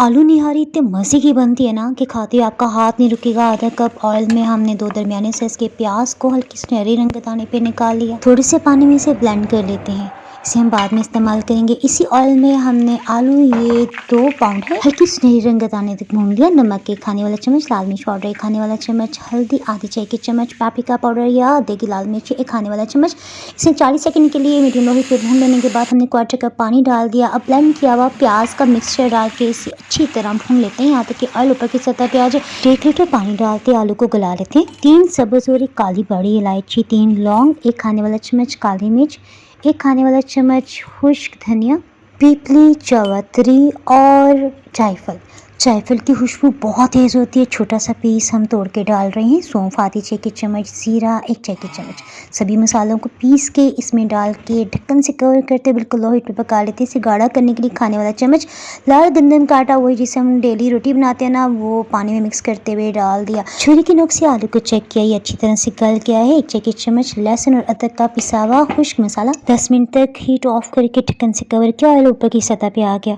आलू निहारी इतने मज़े की बनती है ना कि खाते ही आपका हाथ नहीं रुकेगा। आधा कप ऑयल में हमने 2 दरमियाने साइज़ के प्याज को हल्की सुनहरी रंग बताने पे निकाल लिया। थोड़े से पानी में इसे ब्लेंड कर लेते हैं, इसे हम बाद में इस्तेमाल करेंगे। इसी ऑयल में हमने आलू, ये 2 पाउंड है, हल्की सुनहरी रंग बताने तक भून लिया। नमक 1 खाने वाला चम्मच, लाल मिर्च पाउडर 1 खाने वाला चम्मच, हल्दी आधे चाय के चम्मच, पापरिका पाउडर या आधे की लाल मिर्च 1 खाने वाला चम्मच। इसे 40 सेकंड के लिए मीडियम लो हीट पे भून लेने के बाद हमने 1/4 कप पानी डाल दिया। अब ब्लेंड किया हुआ प्याज का मिक्सचर डाल के इसे अच्छी तरह भून लेते हैं यहाँ तक कि ऑयल ऊपर की सतह पे आ जाए। 1 लीटर पानी डालते आलू को गला लेते हैं। 3 सब्ज और 1 काली बड़ी इलायची, 3 लौंग, 1 खाने वाला चम्मच काली मिर्च, 1 खाने वाला चम्मच खुश्क धनिया, पीपली, जावित्री और जायफल। जायफल की खुशबू बहुत तेज़ होती है। छोटा सा पीस हम तोड़ के डाल रहे हैं। सौंफ आधी चाय की चम्मच, जीरा 1 चाय की चम्मच। सभी मसालों को पीस के इसमें डाल के ढक्कन से कवर करते बिल्कुल लो हीट पे पका लेते हैं। इसे गाढ़ा करने के लिए खाने वाला चम्मच लाल गंदम का आटा, वही जिसे हम डेली रोटी बनाते हैं ना, वो पानी में मिक्स करते हुए डाल दिया। छुरी की नोक से आलू को चेक किया, ये अच्छी तरह से गल गया है। 1 चाय की चम्मच लहसुन और अदरक का पिसा हुआ खुश्क मसाला। 10 मिनट तक हीट ऑफ करके ढक्कन से कवर किया। ऑयल ऊपर की सतह पे आ गया।